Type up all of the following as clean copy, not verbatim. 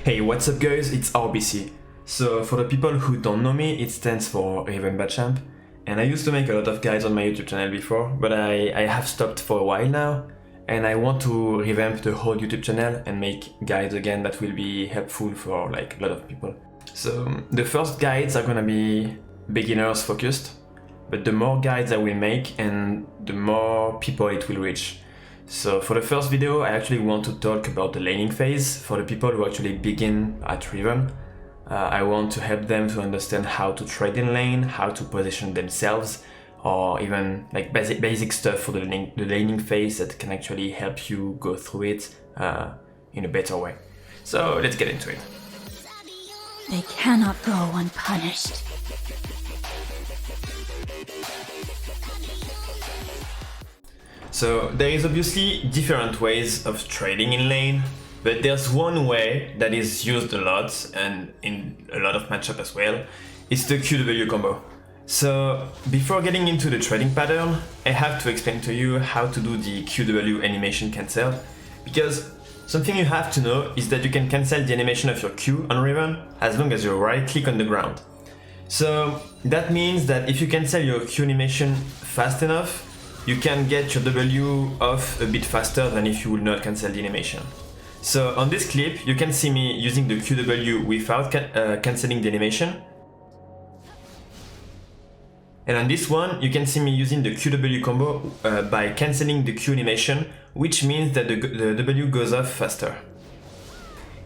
Hey, what's up guys, it's RBC. So for the people who don't know me, it stands for Riven Champ. And I used to make a lot of guides on my YouTube channel before, but I have stopped for a while now. And I want to revamp the whole YouTube channel and make guides again that will be helpful for like a lot of people. So the first guides are gonna be beginners focused, but the more guides I will make and the more people it will reach. So for the first video, I actually want to talk about the laning phase for the people who actually begin at Riven. I want to help them to understand how to trade in lane, how to position themselves, or even like basic stuff for the laning phase that can actually help you go through it in a better way. So let's get into it. They cannot go unpunished. So there is obviously different ways of trading in lane, but there's one way that is used a lot and in a lot of matchup as well. It's the QW combo. So before getting into the trading pattern, I have to explain to you how to do the QW animation cancel, because something you have to know is that you can cancel the animation of your Q on Riven as long as you right click on the ground. So that means that if you cancel your Q animation fast enough, you can get your W off a bit faster than if you would not cancel the animation. So on this clip, you can see me using the QW without cancelling the animation. And on this one, you can see me using the QW combo by cancelling the Q animation, which means that the W goes off faster.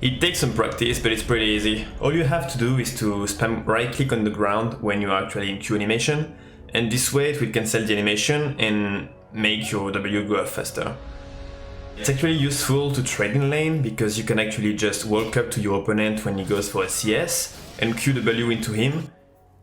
It takes some practice, but it's pretty easy. All you have to do is to spam right click on the ground when you are actually in Q animation, and this way it will cancel the animation and make your W go up faster. It's actually useful to trade in lane because you can actually just walk up to your opponent when he goes for a CS and QW into him,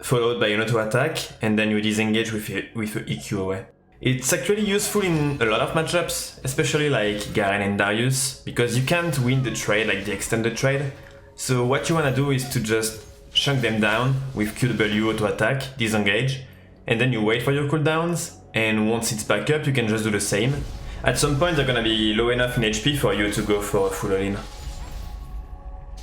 followed by an auto attack, and then you disengage with a EQ away. It's actually useful in a lot of matchups, especially like Garen and Darius, because you can't win the trade like the extended trade. So what you wanna do is to just chunk them down with QW auto attack, disengage, and then you wait for your cooldowns, and once it's back up, you can just do the same. At some point, they're gonna be low enough in HP for you to go for a full all-in.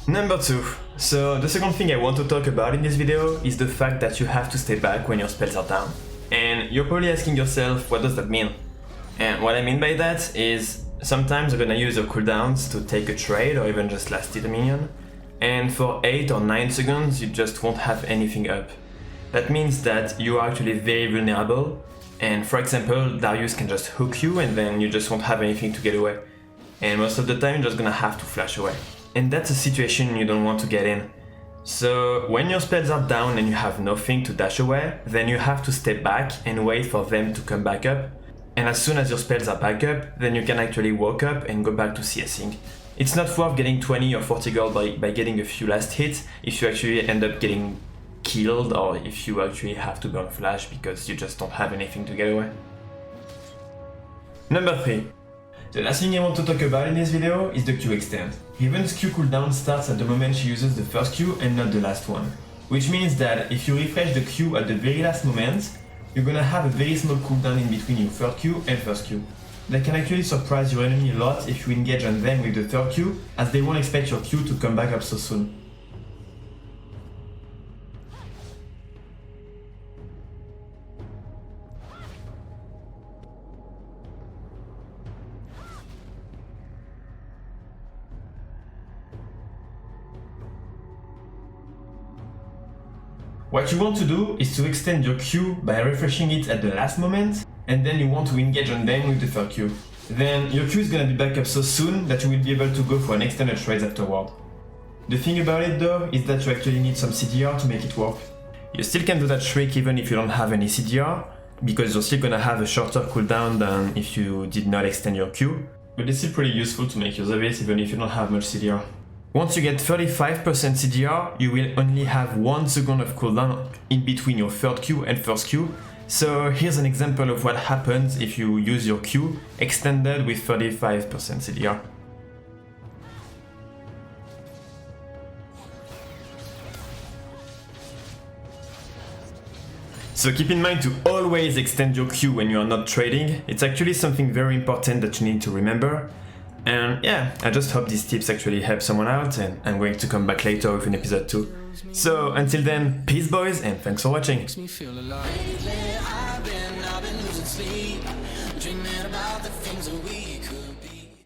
Number 2. So the second thing I want to talk about in this video is the fact that you have to stay back when your spells are down. And you're probably asking yourself, what does that mean? And what I mean by that is, sometimes you're gonna use your cooldowns to take a trade or even just last hit a minion, and for 8 or 9 seconds, you just won't have anything up. That means that you are actually very vulnerable, and for example, Darius can just hook you and then you just won't have anything to get away. And most of the time you're just gonna have to flash away. And that's a situation you don't want to get in. So when your spells are down and you have nothing to dash away, then you have to step back and wait for them to come back up. And as soon as your spells are back up, then you can actually walk up and go back to CSing. It's not worth getting 20 or 40 gold by getting a few last hits if you actually end up getting killed or if you actually have to burn flash because you just don't have anything to get away. Number 3. The last thing I want to talk about in this video is the Q extend. Riven's Q cooldown starts at the moment she uses the first Q and not the last one. Which means that if you refresh the Q at the very last moment, you're gonna have a very small cooldown in between your third Q and first Q. That can actually surprise your enemy a lot if you engage on them with the third Q, as they won't expect your Q to come back up so soon. What you want to do is to extend your Q by refreshing it at the last moment, and then you want to engage on them with the third Q. Then your Q is gonna be back up so soon that you will be able to go for an extended trade afterward. The thing about it though is that you actually need some CDR to make it work. You still can do that trick even if you don't have any CDR, because you're still gonna have a shorter cooldown than if you did not extend your Q, but it's still pretty useful to make use of it even if you don't have much CDR. Once you get 35% CDR, you will only have 1 second of cooldown in between your third Q and first Q. So here's an example of what happens if you use your Q extended with 35% CDR. So keep in mind to always extend your Q when you are not trading. It's actually something very important that you need to remember. And yeah, I just hope these tips actually help someone out, and I'm going to come back later with an episode 2. So until then, peace boys, and thanks for watching. Makes me feel alive. Lately, I've been losing sleep, dreaming about the things that we